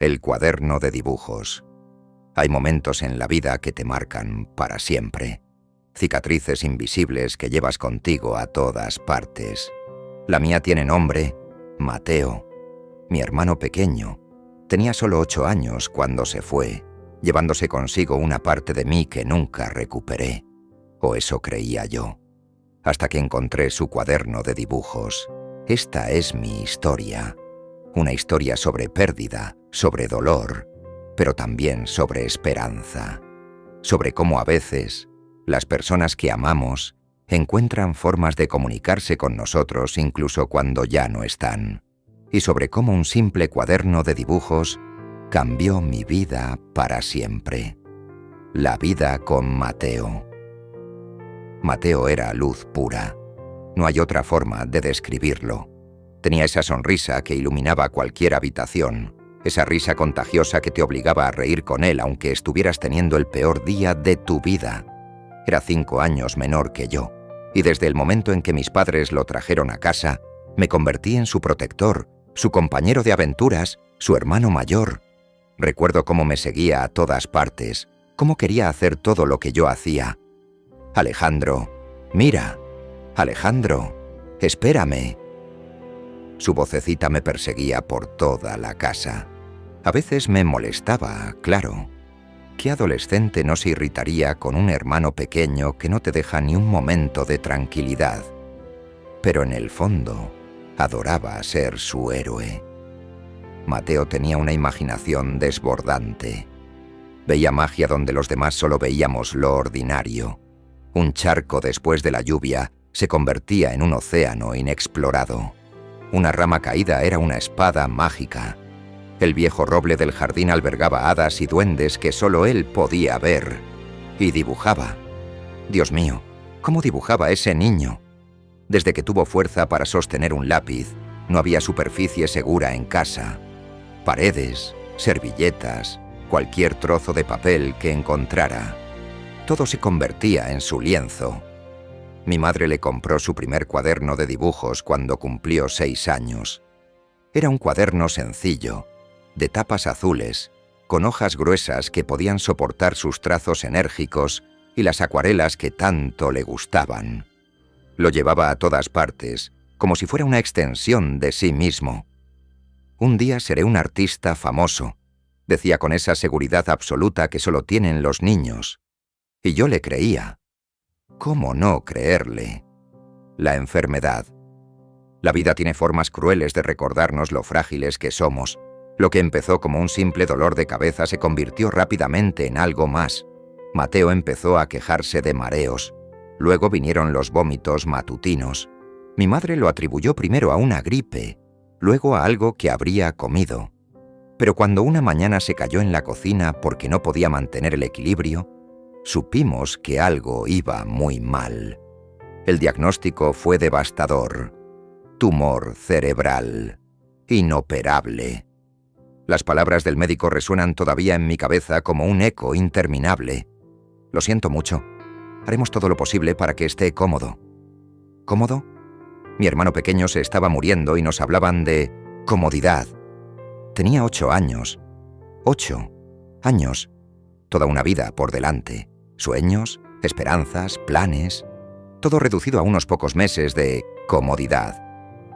El cuaderno de dibujos. Hay momentos en la vida que te marcan para siempre. Cicatrices invisibles que llevas contigo a todas partes. La mía tiene nombre, Mateo. Mi hermano pequeño. Tenía solo 8 años cuando se fue, llevándose consigo una parte de mí que nunca recuperé. O eso creía yo. Hasta que encontré su cuaderno de dibujos. Esta es mi historia. Una historia sobre pérdida, sobre dolor, pero también sobre esperanza. Sobre cómo a veces las personas que amamos encuentran formas de comunicarse con nosotros incluso cuando ya no están. Y sobre cómo un simple cuaderno de dibujos cambió mi vida para siempre. La vida con Mateo. Mateo era luz pura. No hay otra forma de describirlo. Tenía esa sonrisa que iluminaba cualquier habitación, esa risa contagiosa que te obligaba a reír con él aunque estuvieras teniendo el peor día de tu vida. Era 5 años menor que yo, y desde el momento en que mis padres lo trajeron a casa, me convertí en su protector, su compañero de aventuras, su hermano mayor. Recuerdo cómo me seguía a todas partes, cómo quería hacer todo lo que yo hacía. Alejandro, mira. Alejandro, espérame. Su vocecita me perseguía por toda la casa. A veces me molestaba, claro. ¿Qué adolescente no se irritaría con un hermano pequeño que no te deja ni un momento de tranquilidad? Pero en el fondo, adoraba ser su héroe. Mateo tenía una imaginación desbordante. Veía magia donde los demás solo veíamos lo ordinario. Un charco después de la lluvia se convertía en un océano inexplorado. Una rama caída era una espada mágica. El viejo roble del jardín albergaba hadas y duendes que solo él podía ver. Y dibujaba. Dios mío, ¿cómo dibujaba ese niño? Desde que tuvo fuerza para sostener un lápiz, no había superficie segura en casa. Paredes, servilletas, cualquier trozo de papel que encontrara. Todo se convertía en su lienzo. Mi madre le compró su primer cuaderno de dibujos cuando cumplió 6 años. Era un cuaderno sencillo, de tapas azules, con hojas gruesas que podían soportar sus trazos enérgicos y las acuarelas que tanto le gustaban. Lo llevaba a todas partes, como si fuera una extensión de sí mismo. Un día seré un artista famoso, decía con esa seguridad absoluta que solo tienen los niños. Y yo le creía. ¿Cómo no creerle? La enfermedad. La vida tiene formas crueles de recordarnos lo frágiles que somos. Lo que empezó como un simple dolor de cabeza se convirtió rápidamente en algo más. Mateo empezó a quejarse de mareos. Luego vinieron los vómitos matutinos. Mi madre lo atribuyó primero a una gripe, luego a algo que habría comido. Pero cuando una mañana se cayó en la cocina porque no podía mantener el equilibrio, supimos que algo iba muy mal. El diagnóstico fue devastador. Tumor cerebral. Inoperable. Las palabras del médico resuenan todavía en mi cabeza como un eco interminable. Lo siento mucho. Haremos todo lo posible para que esté cómodo. ¿Cómodo? Mi hermano pequeño se estaba muriendo y nos hablaban de comodidad. Tenía 8 años. 8 años. Toda una vida por delante. Sueños, esperanzas, planes. Todo reducido a unos pocos meses de comodidad.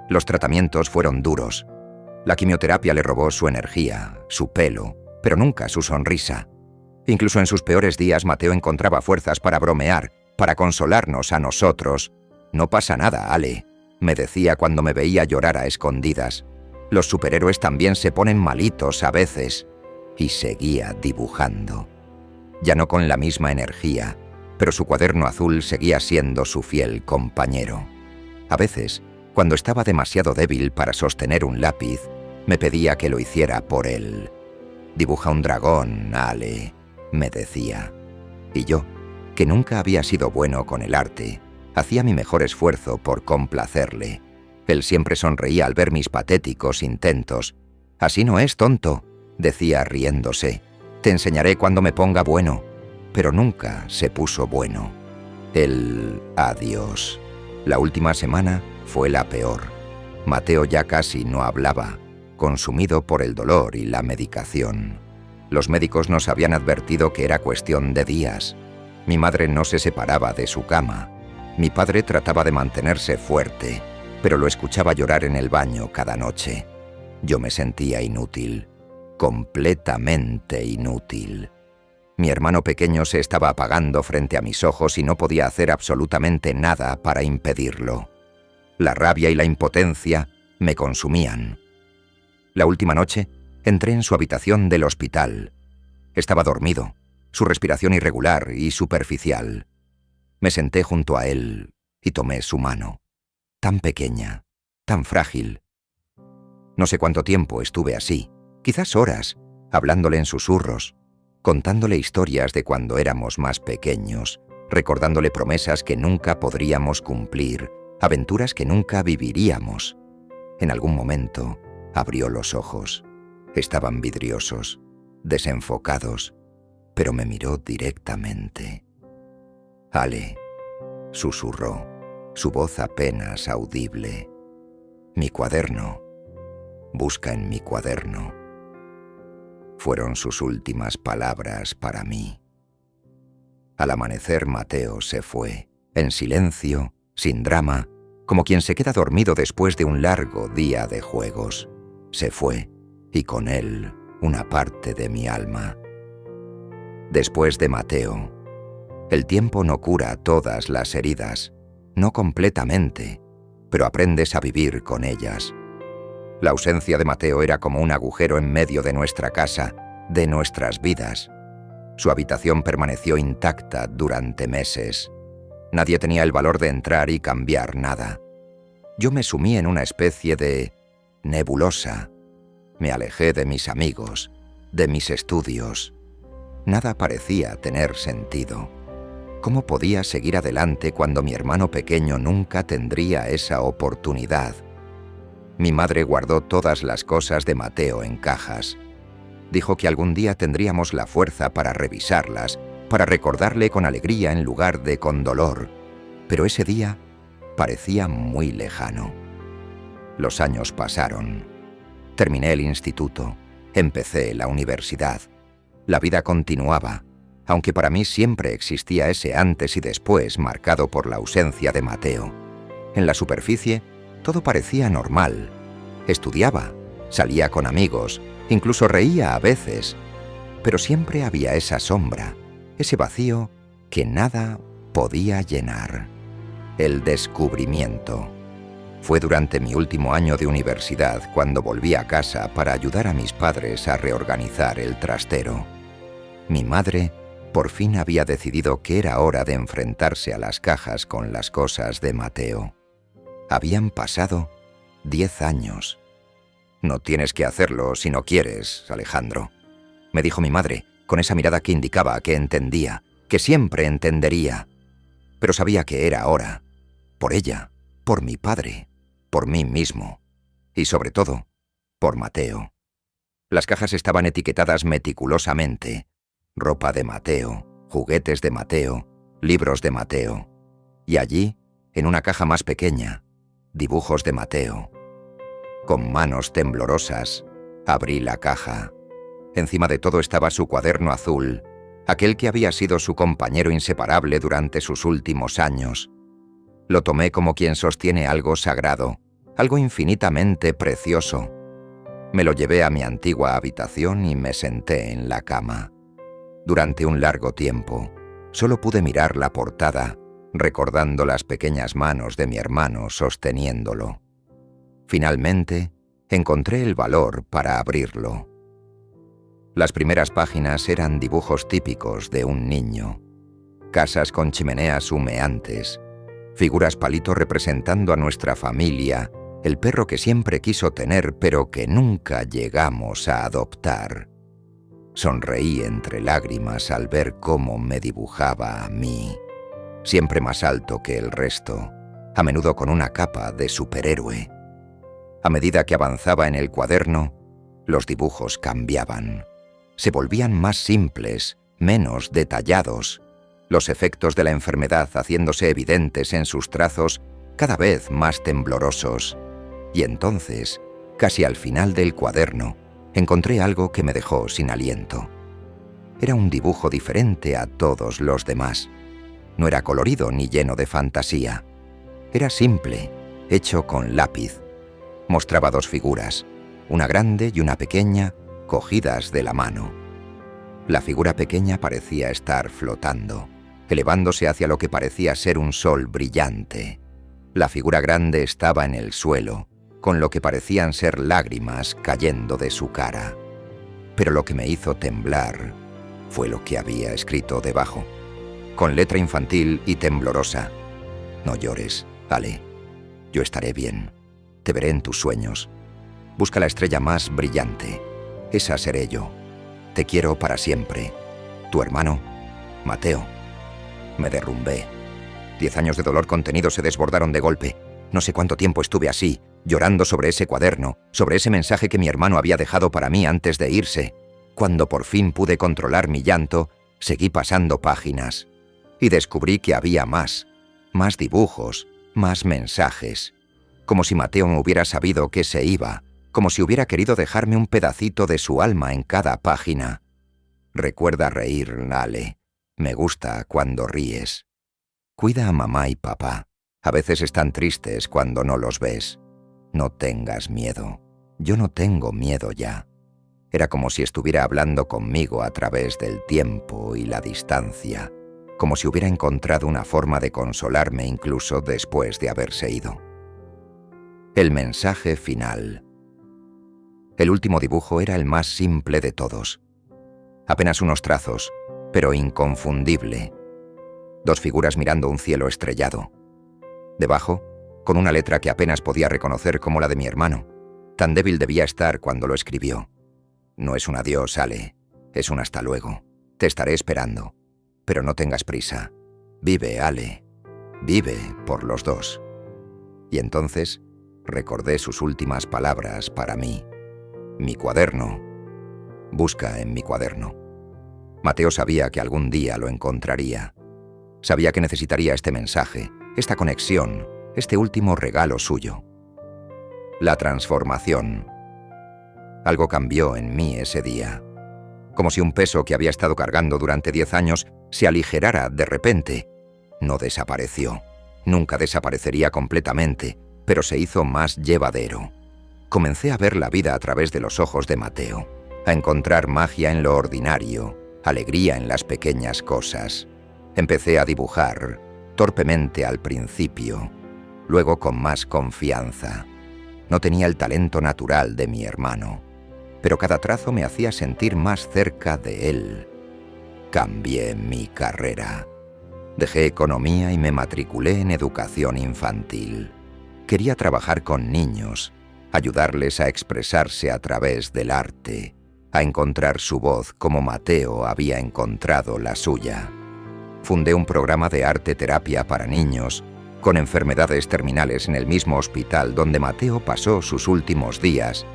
Los tratamientos fueron duros. La quimioterapia le robó su energía, su pelo, pero nunca su sonrisa. Incluso en sus peores días, Mateo encontraba fuerzas para bromear, para consolarnos a nosotros. «No pasa nada, Ale», me decía cuando me veía llorar a escondidas. «Los superhéroes también se ponen malitos a veces». Y seguía dibujando. Ya no con la misma energía, pero su cuaderno azul seguía siendo su fiel compañero. A veces, cuando estaba demasiado débil para sostener un lápiz, me pedía que lo hiciera por él. «Dibuja un dragón, Ale», me decía. Y yo, que nunca había sido bueno con el arte, hacía mi mejor esfuerzo por complacerle. Él siempre sonreía al ver mis patéticos intentos. «Así no es, tonto», decía riéndose. «Te enseñaré cuando me ponga bueno». Pero nunca se puso bueno. El adiós. La última semana fue la peor. Mateo ya casi no hablaba. consumido por el dolor y la medicación. Los médicos nos habían advertido que era cuestión de días. Mi madre no se separaba de su cama. Mi padre trataba de mantenerse fuerte, pero lo escuchaba llorar en el baño cada noche. Yo me sentía inútil, completamente inútil. Mi hermano pequeño se estaba apagando frente a mis ojos y no podía hacer absolutamente nada para impedirlo. La rabia y la impotencia me consumían. La última noche entré en su habitación del hospital. Estaba dormido, su respiración irregular y superficial. Me senté junto a él y tomé su mano, tan pequeña, tan frágil. No sé cuánto tiempo estuve así, quizás horas, hablándole en susurros, contándole historias de cuando éramos más pequeños, recordándole promesas que nunca podríamos cumplir, aventuras que nunca viviríamos. En algún momento abrió los ojos. Estaban vidriosos, desenfocados, pero me miró directamente. «Ale», susurró, su voz apenas audible. «Mi cuaderno. Busca en mi cuaderno». Fueron sus últimas palabras para mí. Al amanecer Mateo se fue, en silencio, sin drama, como quien se queda dormido después de un largo día de juegos. Se fue, y con él una parte de mi alma. Después de Mateo, el tiempo no cura todas las heridas, no completamente, pero aprendes a vivir con ellas. La ausencia de Mateo era como un agujero en medio de nuestra casa, de nuestras vidas. Su habitación permaneció intacta durante meses. Nadie tenía el valor de entrar y cambiar nada. Yo me sumí en una especie de nebulosa. Me alejé de mis amigos, de mis estudios. Nada parecía tener sentido. ¿Cómo podía seguir adelante cuando mi hermano pequeño nunca tendría esa oportunidad? Mi madre guardó todas las cosas de Mateo en cajas. Dijo que algún día tendríamos la fuerza para revisarlas, para recordarle con alegría en lugar de con dolor. Pero ese día parecía muy lejano. Los años pasaron. Terminé el instituto. Empecé la universidad. La vida continuaba, aunque para mí siempre existía ese antes y después marcado por la ausencia de Mateo. En la superficie, todo parecía normal. Estudiaba, salía con amigos, incluso reía a veces. Pero siempre había esa sombra, ese vacío que nada podía llenar. El descubrimiento. Fue durante mi último año de universidad cuando volví a casa para ayudar a mis padres a reorganizar el trastero. Mi madre por fin había decidido que era hora de enfrentarse a las cajas con las cosas de Mateo. Habían pasado 10 años. «No tienes que hacerlo si no quieres, Alejandro», me dijo mi madre, con esa mirada que indicaba que entendía, que siempre entendería. Pero sabía que era hora. Por ella, por mi padre, por mí mismo. Y sobre todo, por Mateo. Las cajas estaban etiquetadas meticulosamente. Ropa de Mateo, juguetes de Mateo, libros de Mateo. Y allí, en una caja más pequeña, dibujos de Mateo. Con manos temblorosas, abrí la caja. Encima de todo estaba su cuaderno azul, aquel que había sido su compañero inseparable durante sus últimos años. Lo tomé como quien sostiene algo sagrado, algo infinitamente precioso. Me lo llevé a mi antigua habitación y me senté en la cama. Durante un largo tiempo, solo pude mirar la portada, recordando las pequeñas manos de mi hermano sosteniéndolo. Finalmente, encontré el valor para abrirlo. Las primeras páginas eran dibujos típicos de un niño. Casas con chimeneas humeantes, figuras palito representando a nuestra familia, el perro que siempre quiso tener pero que nunca llegamos a adoptar. Sonreí entre lágrimas al ver cómo me dibujaba a mí, siempre más alto que el resto, a menudo con una capa de superhéroe. A medida que avanzaba en el cuaderno, los dibujos cambiaban. Se volvían más simples, menos detallados, los efectos de la enfermedad haciéndose evidentes en sus trazos cada vez más temblorosos. Y entonces Casi al final del cuaderno, encontré algo que me dejó sin aliento. Era un dibujo diferente a todos los demás. No era colorido ni lleno de fantasía. Era simple, hecho con lápiz. Mostraba dos figuras, una grande y una pequeña, cogidas de la mano. La figura pequeña parecía estar flotando, elevándose hacia lo que parecía ser un sol brillante. La figura grande estaba en el suelo, con lo que parecían ser lágrimas cayendo de su cara. Pero lo que me hizo temblar fue lo que había escrito debajo, con letra infantil y temblorosa. No llores, Ale. Yo estaré bien. Te veré en tus sueños. Busca la estrella más brillante. Esa seré yo. Te quiero para siempre. Tu hermano, Mateo. Me derrumbé. 10 años de dolor contenido se desbordaron de golpe. No sé cuánto tiempo estuve así, llorando sobre ese cuaderno, sobre ese mensaje que mi hermano había dejado para mí antes de irse. Cuando por fin pude controlar mi llanto, seguí pasando páginas. Y descubrí que había más dibujos, más mensajes. Como si Mateo me hubiera sabido que se iba, como si hubiera querido dejarme un pedacito de su alma en cada página. Recuerda reír, Ale. Me gusta cuando ríes. Cuida a mamá y papá. A veces están tristes cuando no los ves. No tengas miedo. Yo no tengo miedo ya. Era como si estuviera hablando conmigo a través del tiempo y la distancia, como si hubiera encontrado una forma de consolarme incluso después de haberse ido. El mensaje final. El último dibujo era el más simple de todos. Apenas unos trazos, pero inconfundible. 2 figuras mirando un cielo estrellado. Debajo, con una letra que apenas podía reconocer como la de mi hermano. Tan débil debía estar cuando lo escribió. No es un adiós, Ale. Es un hasta luego. Te estaré esperando. Pero no tengas prisa. Vive, Ale. Vive por los dos. Y entonces recordé sus últimas palabras para mí. Mi cuaderno. Busca en mi cuaderno. Mateo sabía que algún día lo encontraría. Sabía que necesitaría este mensaje, esta conexión, este último regalo suyo. La transformación. Algo cambió en mí ese día. Como si un peso que había estado cargando durante 10 años se aligerara de repente. No desapareció. Nunca desaparecería completamente, pero se hizo más llevadero. Comencé a ver la vida a través de los ojos de Mateo, a encontrar magia en lo ordinario, alegría en las pequeñas cosas. Empecé a dibujar, torpemente al principio, luego con más confianza. No tenía el talento natural de mi hermano, pero cada trazo me hacía sentir más cerca de él. Cambié mi carrera. Dejé economía y me matriculé en educación infantil. Quería trabajar con niños, ayudarles a expresarse a través del arte, a encontrar su voz como Mateo había encontrado la suya. Fundé un programa de arte-terapia para niños con enfermedades terminales en el mismo hospital donde Mateo pasó sus últimos días.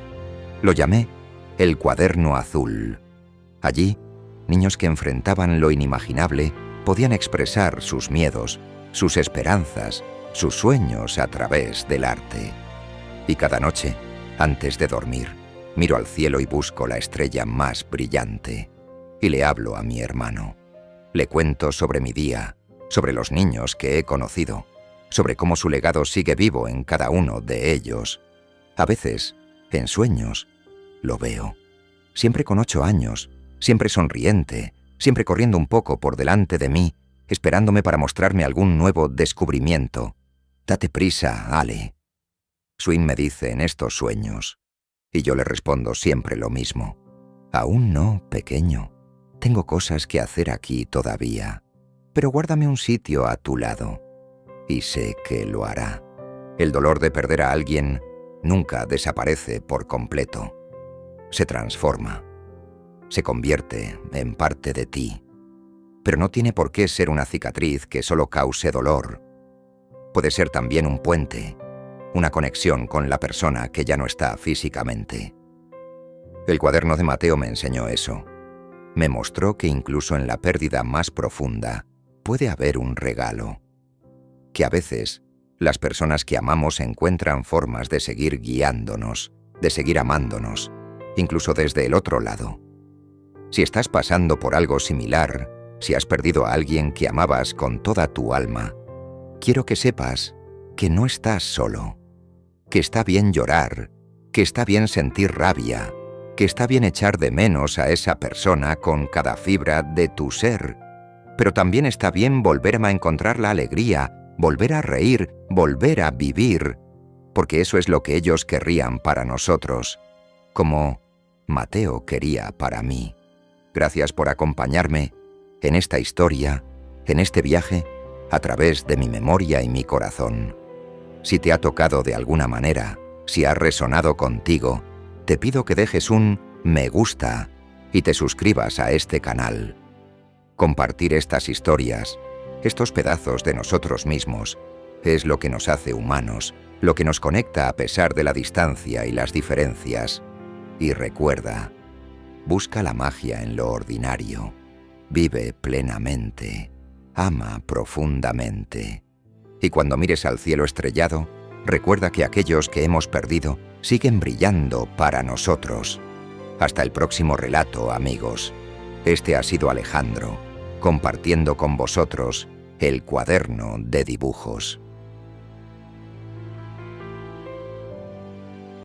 Lo llamé El Cuaderno Azul. Allí, niños que enfrentaban lo inimaginable podían expresar sus miedos, sus esperanzas, sus sueños a través del arte. Y cada noche, antes de dormir, miro al cielo y busco la estrella más brillante. Y le hablo a mi hermano. Le cuento sobre mi día, sobre los niños que he conocido, sobre cómo su legado sigue vivo en cada uno de ellos. A veces, en sueños, lo veo. Siempre con 8 años, siempre sonriente, siempre corriendo un poco por delante de mí, esperándome para mostrarme algún nuevo descubrimiento. Date prisa, Ale. Swin me dice en estos sueños, y yo le respondo siempre lo mismo. Aún no, pequeño. Tengo cosas que hacer aquí todavía, pero guárdame un sitio a tu lado. Y sé que lo hará. El dolor de perder a alguien nunca desaparece por completo. Se transforma. Se convierte en parte de ti. Pero no tiene por qué ser una cicatriz que solo cause dolor. Puede ser también un puente, una conexión con la persona que ya no está físicamente. El cuaderno de Mateo me enseñó eso. Me mostró que incluso en la pérdida más profunda puede haber un regalo. Que a veces las personas que amamos encuentran formas de seguir guiándonos, de seguir amándonos, incluso desde el otro lado. Si estás pasando por algo similar, si has perdido a alguien que amabas con toda tu alma, quiero que sepas que no estás solo, que está bien llorar, que está bien sentir rabia, que está bien echar de menos a esa persona con cada fibra de tu ser, pero también está bien volver a encontrar la alegría, volver a reír, volver a vivir, porque eso es lo que ellos querrían para nosotros, como Mateo quería para mí. Gracias por acompañarme en esta historia, en este viaje, a través de mi memoria y mi corazón. Si te ha tocado de alguna manera, si ha resonado contigo, te pido que dejes un me gusta y te suscribas a este canal. Compartir estas historias, estos pedazos de nosotros mismos, es lo que nos hace humanos, lo que nos conecta a pesar de la distancia y las diferencias. Y recuerda, busca la magia en lo ordinario, vive plenamente, ama profundamente. Y cuando mires al cielo estrellado, recuerda que aquellos que hemos perdido siguen brillando para nosotros. Hasta el próximo relato, amigos. Este ha sido Alejandro, compartiendo con vosotros el cuaderno de dibujos.